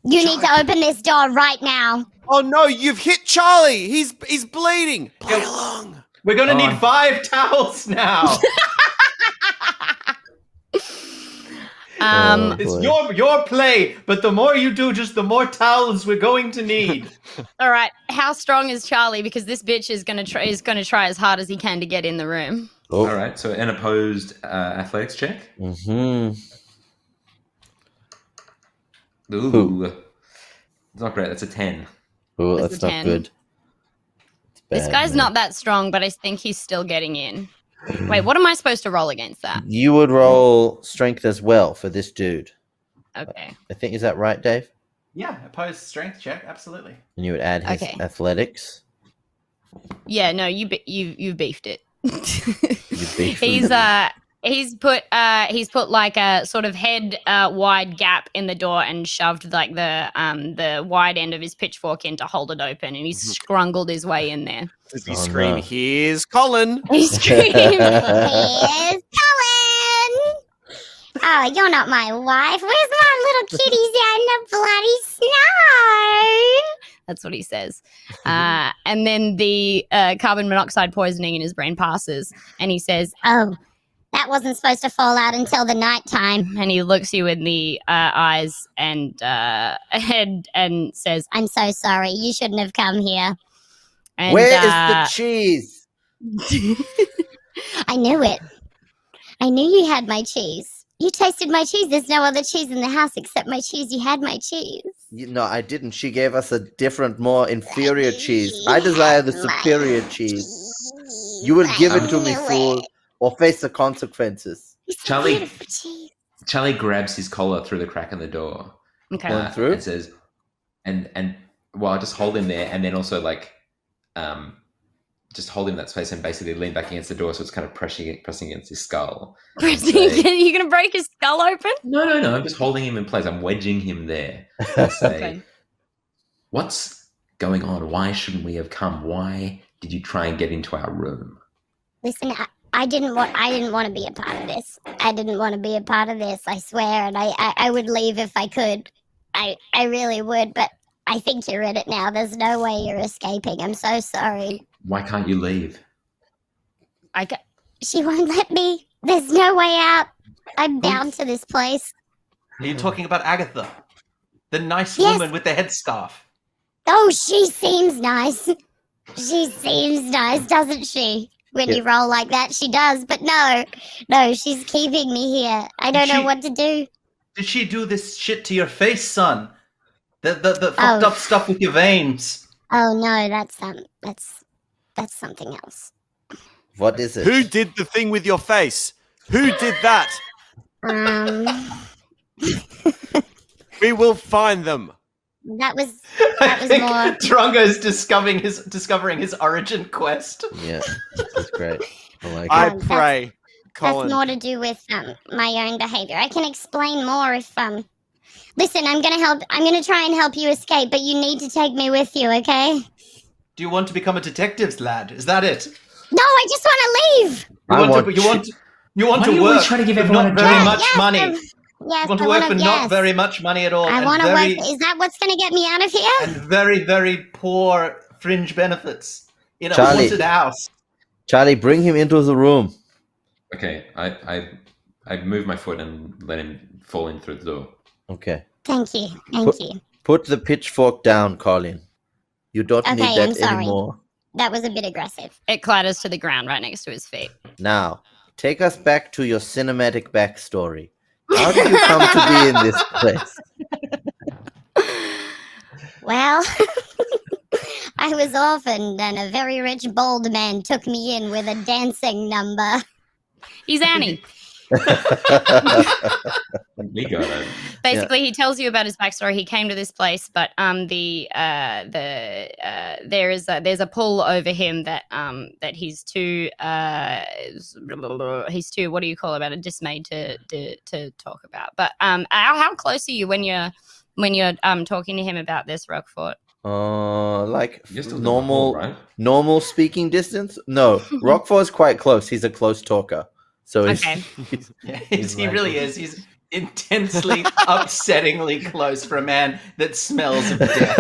You need to open this door right now. Oh no, you've hit Charlie. He's bleeding. Play along. We're gonna Oh, need 5 towels now. Oh, It's boy. your play, but the more you do, just the more towels we're going to need. All right. How strong is Charlie? Because this bitch is gonna try as hard as he can to get in the room. Oh. All right. So an opposed athletics check. Mm-hmm. Ooh, it's not great. That's a 10. Oh, That's that's a not 10. good. It's This bad, guy's man. not that strong, but I think he's still getting in. Wait, what am I supposed to roll against that? You would roll strength as well for this dude. Okay. I think, is that right, Dave? Yeah, opposed strength check, absolutely. And you would add his Okay. athletics. Yeah, no, you beefed it. You beefed it. He's put like a sort of head wide gap in the door and shoved like the wide end of his pitchfork in to hold it open, and he's scrungled his way in there. Does he Oh, scream, no. "Here's Colin"? He screamed. Here's Colin! Oh, you're not my wife. Where's my little kitties out in the bloody snow? That's what he says. And then the carbon monoxide poisoning in his brain passes, and he says, Oh, that wasn't supposed to fall out until the nighttime. and he looks you in the eyes and says, I'm so sorry. You shouldn't have come here. and, Where is the cheese? I knew it. I knew you had my cheese. You tasted my cheese. There's no other cheese in the house except my cheese. You had my cheese. No, I didn't. She gave us a different, more inferior cheese. I desire the superior cheese. You will give it to me, fool, or face the consequences. It's so Charlie- beautiful cheese. Charlie grabs his collar through the crack in the door. okay. Going through? And says, and well, I just hold him there, and then also like, just hold him in that space and basically lean back against the door, so it's kind of pressing against his skull. You're gonna break his skull open? No, I'm just holding him in place. I'm wedging him there. I say, Okay. what's going on? Why shouldn't we have come? Why did you try and get into our room? Listen, I didn't want to be a part of this. I didn't want to be a part of this, I swear, and I would leave if I could. I really would, but I think you're in it now. There's no way you're escaping. I'm so sorry. Why can't you leave? She won't let me. There's no way out. I'm bound to this place. Are you talking about Agatha? The nice Yes. woman with the headscarf. Oh, she seems nice. She seems nice, doesn't she? When you roll like that, she does. But no, she's keeping me here. I don't know what to do. Did she do this shit to your face, son? The fucked up stuff with your veins. Oh no, that's something else. What is it? Who did the thing with your face? Who did that? We will find them. That was I think more. Drongo is discovering his origin quest. Yeah, that's great. I like I it. pray, Colin. That's more to do with my own behavior. I can explain more if Listen, I'm gonna try and help you escape, but you need to take me with you, okay? Do you want to become a detective's lad? Is that it? No, I just want to leave. You want Why to do you always work try to give for everyone not a very job? much money. Yes, You want to I work wanna, for not very much money at all. I and want to very, work. Is that what's gonna get me out of here? and very, very poor fringe benefits in a Charlie. haunted house. Charlie, bring him into the room. Okay, I move my foot and let him fall in through the door. Okay. Thank you. Thank you. Put the pitchfork down, Colin. You don't Okay, need that I'm sorry. anymore. That was a bit aggressive. It clatters to the ground right next to his feet. Now, take us back to your cinematic backstory. How did you come to be in this place? Well, I was orphaned, and a very rich bald man took me in with a dancing number. He's Annie. We got it. Basically, he tells you about his backstory. He came to this place, but there's a pull over him that he's too what do you call about it? Dismayed to talk about. But how close are you when you're talking to him about this, Roquefort? Like You're still down the hall, right? normal speaking distance? No, Rockfort's quite close. He's a close talker. So Okay. He really is. He's intensely, upsettingly close for a man that smells of death.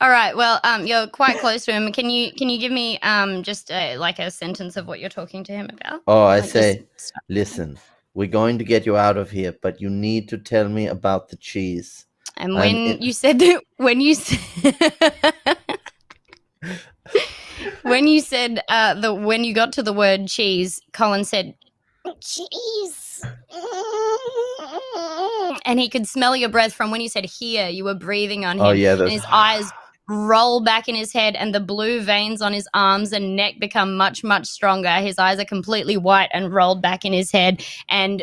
All right. Well, you're quite close to him. Can you give me just like a sentence of what you're talking to him about? Oh, I Like, say, just- listen, we're going to get you out of here, but you need to tell me about the cheese. And I'm when in- you said that, when you said when you said when you got to the word cheese, Colin said, Cheese. and he could smell your breath from when you said here. You were breathing on him, Oh, yeah, and those. his eyes roll back in his head, and the blue veins on his arms and neck become much, much stronger. His eyes are completely white and rolled back in his head, and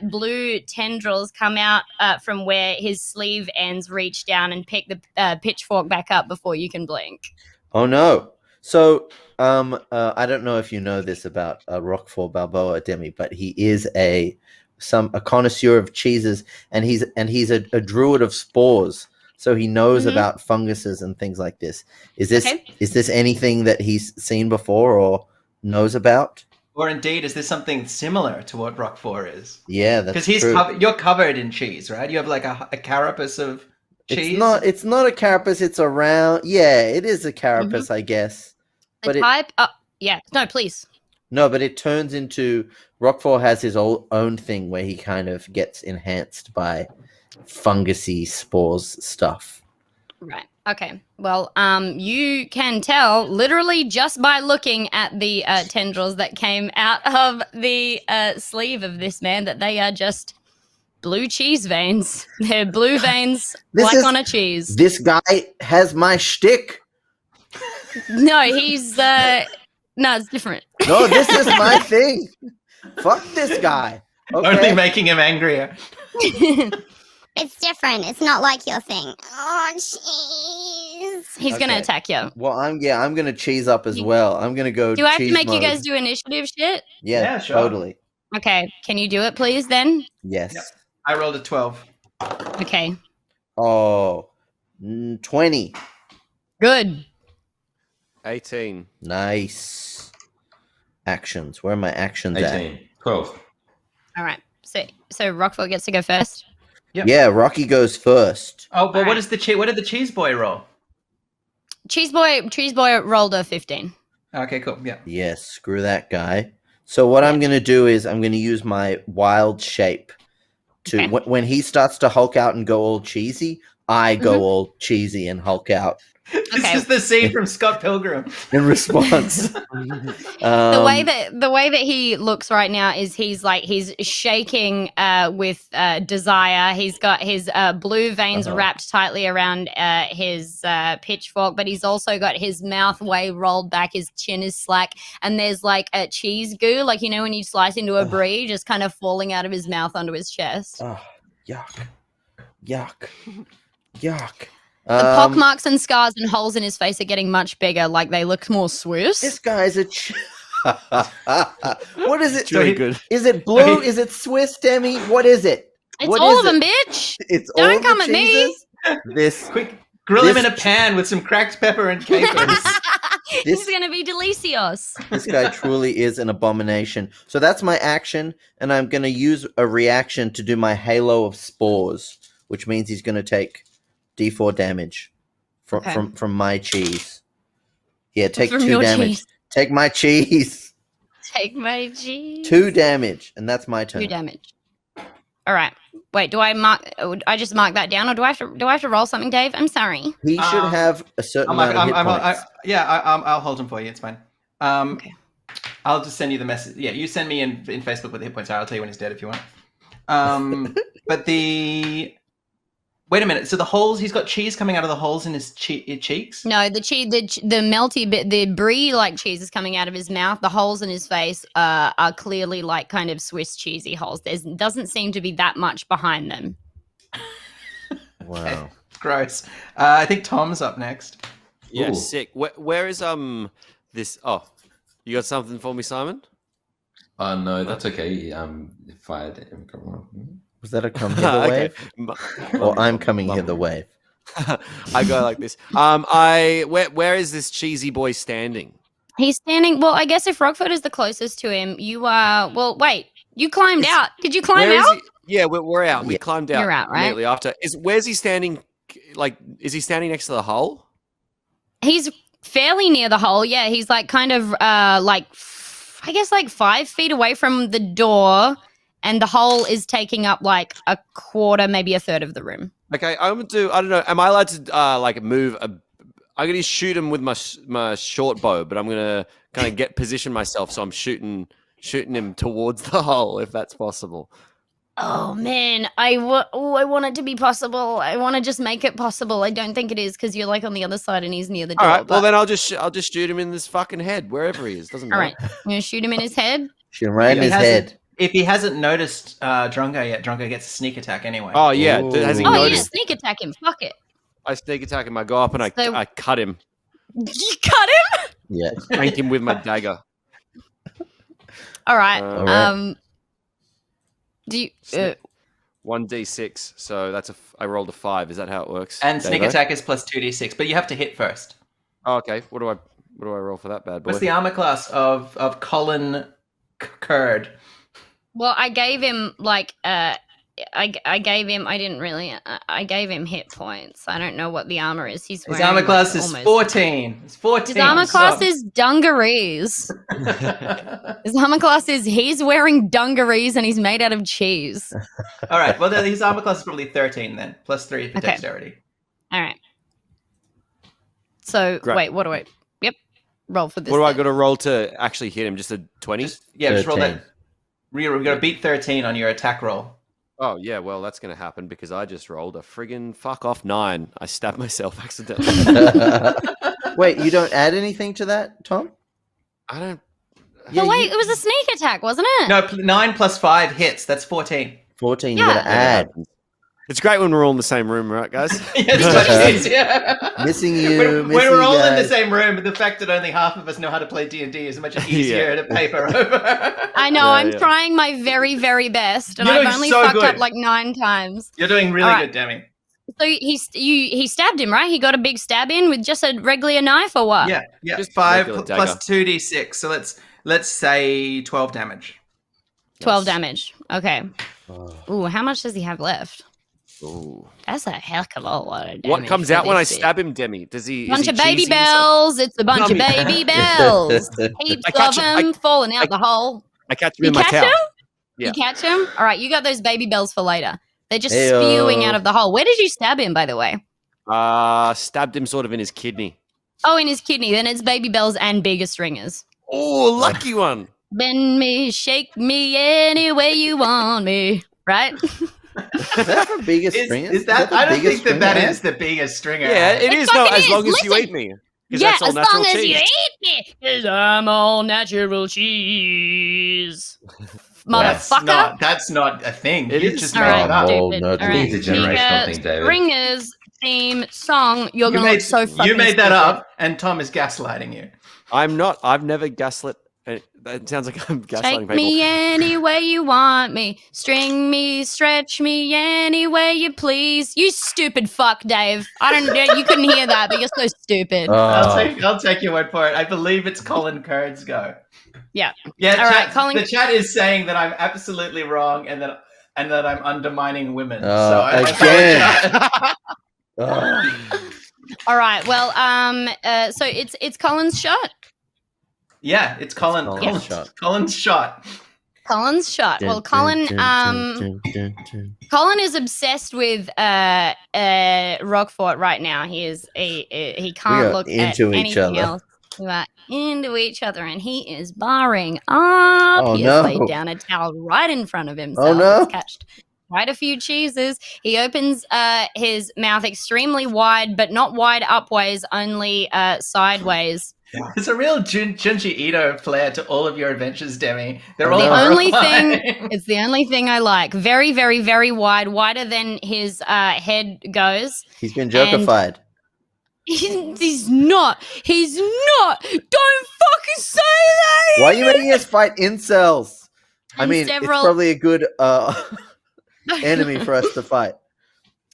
blue tendrils come out from where his sleeve ends reach down and pick the pitchfork back up before you can blink. Oh, no. So, I don't know if you know this about Roquefort Balboa, Demi, but he is a connoisseur of cheeses, and he's a druid of spores. So he knows Mhm. about funguses and things like this. Is this Okay. is this anything that he's seen before or knows about? Or indeed, is this something similar to what Roquefort is? Yeah, that's Because he's true. you're covered in cheese, right? You have like a carapace of cheese. It's not a carapace. It's a round. Yeah, it is a carapace, I guess. The But type. Yeah. No, please. no, but it turns into Roquefort has his own thing where he kind of gets enhanced by fungusy spores stuff. Right. Okay. Well, you can tell literally just by looking at the tendrils that came out of the sleeve of this man that they are just blue cheese veins. They're blue veins on a cheese. This guy has my shtick. No, he's no, it's different. No, this is my thing. Fuck this guy. Only Okay. making him angrier. It's different. It's not like your thing. Oh, cheese. He's gonna Okay. attack you. Well, I'm gonna cheese up as well. I'm gonna go. Do I have to cheese make you mode. guys do initiative shit? Yeah, Yeah, sure. totally. Okay. Can you do it, please? Then. Yes. Yep. I rolled a 12. Okay. Oh, 20. Good. 18. Nice. Actions. Where are my actions at? 18. 12. All right. So Rockford gets to go first. Yep. Yeah, Rocky goes first. Oh, but Alright. what did the cheese boy roll? Cheese boy rolled a 15. Okay, cool. Yeah. Yes, screw that guy. So what I'm going to do is I'm going to use my wild shape to Okay. when he starts to hulk out and go all cheesy, I go Mhm. all cheesy and hulk out This Okay. is the scene from Scott Pilgrim. in response. The way that he looks right now is he's shaking with desire. He's got his blue veins wrapped tightly around his pitchfork, but he's also got his mouth way rolled back. His chin is slack, and there's like a cheese goo, like you know when you slice into a brie, just kind of falling out of his mouth onto his chest. Oh, yuck. Yuck. The pock marks and scars and holes in his face are getting much bigger, like they look more Swiss. This guy's a what is it? It's really good. Is it blue? Is it Swiss, Demi? What is it? It's What all is of them, it? bitch. It's Don't all the come at me. cheeses? This Quick, grill him This- in a pan with some cracked pepper and capers. This is gonna be delicious. this guy truly is an abomination. So that's my action, and I'm going to use a reaction to do my halo of spores, which means he's going to take D4 damage from Okay. from my cheese. Yeah, take From 2 your damage. cheese. Take my cheese. Take my cheese. 2 damage, and that's my turn. 2 damage. All right. Wait, do I mark? I just mark that down, or do I have to roll something, Dave? I'm sorry. He should have a certain amount of hit points. I'll hold him for you. It's fine. Okay. I'll just send you the message. Yeah, you send me in Facebook with the hit points. I'll tell you when he's dead if you want. But wait a minute. So the holes, he's got cheese coming out of the holes in his cheeks. No, the melty bit, the brie like cheese is coming out of his mouth. The holes in his face are clearly like kind of Swiss cheesy holes. There doesn't seem to be that much behind them. Wow. Gross. I think Tom's up next. Yeah, Ooh. sick. Where is this? Oh, you got something for me, Simon? No, that's okay. If I Was that a come hither Okay. wave? Or I'm coming hither wave? I go like this. Where is this cheesy boy standing? He's standing. Well, I guess if Rockford is the closest to him, you are. Well, wait. You climbed out. Did you climb Where is out? he? Yeah, we're out. We Yeah. climbed out. You're out, right? Immediately after. Where's he standing? Like, is he standing next to the hole? He's fairly near the hole. Yeah, he's like kind of I guess like 5 feet away from the door, and the hole is taking up like a quarter, maybe a third of the room. Okay, I'm gonna do. I don't know. Am I allowed to like move? I'm gonna shoot him with my short bow, but I'm gonna kind of get position myself so I'm shooting him towards the hole if that's possible. Oh man, I want it to be possible. I want to just make it possible. I don't think it is because you're like on the other side and he's near the door. All right, well but- then I'll just shoot him in this fucking head wherever he is. Doesn't All matter. right, I'm gonna shoot him in his head. Shoot him right in his head. If he hasn't noticed Drungo yet, Drungo gets a sneak attack anyway. Oh yeah, Ooh. has he Oh, you noticed? sneak attack him. Fuck it. I sneak attack him. I go up and So- I cut him, You cut him. Yeah. spank him with my dagger. All right. All right. Do you? 1d6. So that's I rolled a 5. Is that how it works? And sneak Davo? attack is plus 2d6, but you have to hit first. Oh, okay. What do I roll for that bad boy? What's the armor class of Colin Curd? Well, I gave him like I gave him. I didn't really. I gave him hit points. I don't know what the armor is. He's His wearing, armor like, class is almost- 14. It's 14. His armor class so- is dungarees. His armor class is he's wearing dungarees and he's made out of cheese. All right. Well, then his armor class is probably 13 then, plus 3 for Okay. dexterity. All right. So Great. wait, what do I? Yep. Roll for this. What do I then. got to roll to actually hit him? Just a 20? Just roll that. 13. We've got to beat 13 on your attack roll. Oh, yeah. Well, that's going to happen because I just rolled a friggin' fuck off 9. I stabbed myself accidentally. Wait, you don't add anything to that, Tom? I don't. Yeah, But wait, you- it was a sneak attack, wasn't it? No, 9 plus 5 hits. That's 14. 14, Yeah. you gotta add. It's great when we're all in the same room, right, guys? Yes, much easier. Missing you, When missing we're all in the guys. same room, the fact that only half of us know how to play D&D is much easier to paper over. I know. Yeah, I'm yeah. trying my very, very best, and You're I've doing only so fucked up good. like 9 times. You're doing really All right. good, Demi. So he stabbed him, right? He got a big stab in with just a regular knife, or what? Yeah. Just 5 regular plus dagger. 2d6. So let's say 12 damage. 12 Nice. damage. Okay. Oh. Ooh, how much does he have left? Ooh. That's a heck of a lot of damage. What comes for out when I this bit. stab him, Demi? Does he? Bunch is he of baby cheesy and stuff? bells. It's a bunch of Dummy. baby bells. Heaps I of catch him. them falling out the hole. I catch him You in my catch towel. him? Yeah. You catch him? All right, you got those baby bells for later. They're just Heyo. spewing out of the hole. Where did you stab him, by the way? Stabbed him sort of in his kidney. Oh, in his kidney. Then it's baby bells and bigger stringers. Oh, lucky one. Bend me, shake me any way you want me. Right? Is that the biggest stringer? Is that? the I don't biggest think that stringer? is the biggest stringer. Yeah, it It is. No, fucking as is. long as you Listen. eat me. 'Cause Yeah, that's all as natural long as you cheese. eat me. Because I'm all natural cheese. Motherfucker. That's not a thing. It You is. just All made right, it up. No, stupid. no, All dude. right, It's a generational Mika thing, David. Springer's theme song. You're You gonna made, look so fucking you made that stupid. up, and Tom is gaslighting you. I'm not. I've never gaslit. That sounds like I'm gaslighting Take people. me any way you want me. String me, stretch me any way you please. You stupid fuck, Dave. I don't know. You couldn't hear that, but you're so stupid. I'll take your word for it. I believe it's Colin Curd's go. Yeah. Yeah. All right, chat, Colin- the chat is saying that I'm absolutely wrong and that I'm undermining women. So Oh, I again. apologize. Oh. All right. Well, so it's Colin's shot. Yeah, it's Colin. Colin's Colin's shot. Colin's shot. Colin's shot. Well, Colin, Colin is obsessed with Rockfort right now. He We can't are look at into each anything other. else. We are into each other, and he is barring up. Oh, He has no. laid down a towel right in front of himself. Oh, no. He's catched quite a few cheeses. He opens his mouth extremely wide, but not wide upways, only sideways. There's a real Junji Ito flair to all of your adventures, Demi. They're The all only horrifying. It's the only thing I like. Very, very, very wide, wider than his head goes. He's been jokified. He's not. He's not. Don't fucking say that. Why are you making us fight incels? I And mean, several- it's probably a good enemy for us to fight.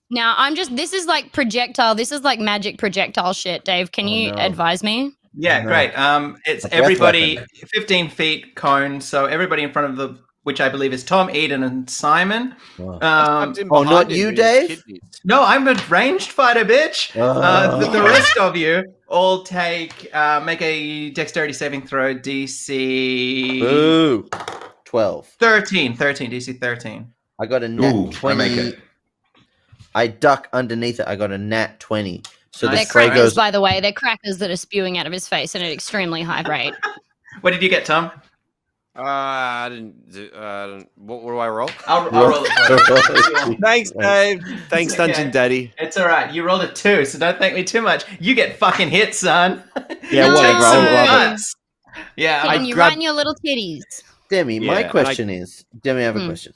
Now, this is like projectile. This is like magic projectile shit, Dave. Can Oh, you no. advise me? Yeah, No. great. It's A death everybody weapon. 15 feet cone, so everybody in front of which I believe is Tom, Eden, and Simon. Wow. Tucked in Oh, not behind him you, with his Dave? kidneys. No, I'm a ranged fighter, bitch. The rest of you all make a dexterity saving throw, DC Boo. 12. 13, DC 13. I got a nat Ooh, I 20. make it. I duck underneath it. I got a nat 20. So the They're spray crackers, goes. by the way. They're crackers that are spewing out of his face at an extremely high rate. What did you get, Tom? I didn't. What do I roll? I'll roll it for you. Thanks, Dave. Thanks, It's okay. Dungeon Daddy. It's all right. You rolled a 2, so don't thank me too much. You get fucking hit, son. Yeah, You whatever, take some I'll love it. nuts. Yeah, Hitting you grabbed- right in your little titties. Demi, my Yeah, question is, Demi, I have a Hmm. question.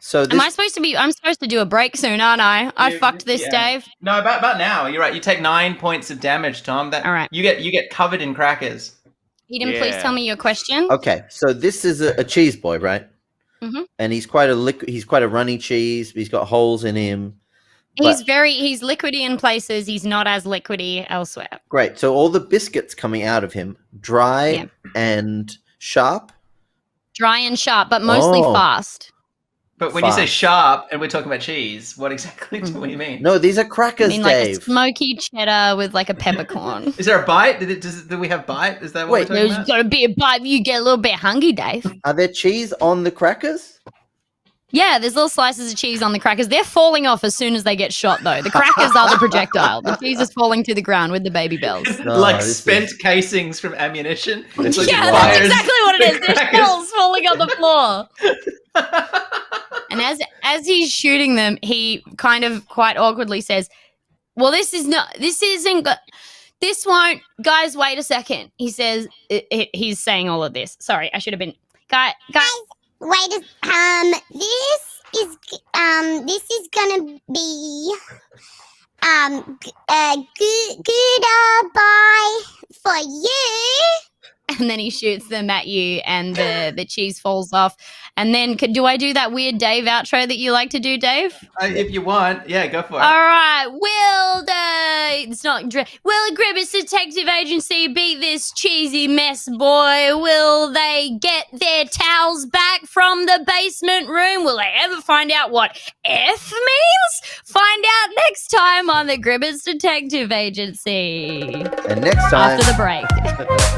So Am I supposed to be? I'm supposed to do a break soon, aren't I? I fucked this, yeah. Dave. No, about now. You're right. You take 9 points of damage, Tom. That All right. You get covered in crackers. Eden, please Yeah. tell me your question. Okay, so this is a cheese boy, right? Mhm. And he's quite a runny cheese. He's got holes in him. He's but- he's liquidy in places. He's not as liquidy elsewhere. Great. So all the biscuits coming out of him, dry Yeah. and sharp. Dry and sharp, but mostly Oh. fast. But when you say Fast. sharp and we're talking about cheese, what exactly do you mean? No, these are I crackers, mean, like a Dave. smoky cheddar with like a peppercorn. Is there a bite? Do we have bite? Is that what Wait, we're talking There's about? got to be a bite. You get a little bit hungry, Dave. Are there cheese on the crackers? Yeah, there's little slices of cheese on the crackers. They're falling off as soon as they get shot, though. The crackers are the projectile. The cheese is falling to the ground with the baby bells. No, Like this spent casings from ammunition. It's like Yeah, it that's fires exactly what it the is. There's crackers. shells falling on the floor. And as he's shooting them, he kind of quite awkwardly says, "Well, this won't, guys. Wait a second." He says, he's saying all of this. Sorry, I should have been, guys. Wait, this is gonna be goodbye for you. And then he shoots them at you, and the cheese falls off. And then, do I do that weird Dave outro that you like to do, Dave? If you want, yeah, go for it. All right, will Gribbits Detective Agency beat this cheesy mess, boy? Will they get their towels back from the basement room? Will they ever find out what F means? Find out next time on the Gribbits Detective Agency. And next time. After the break.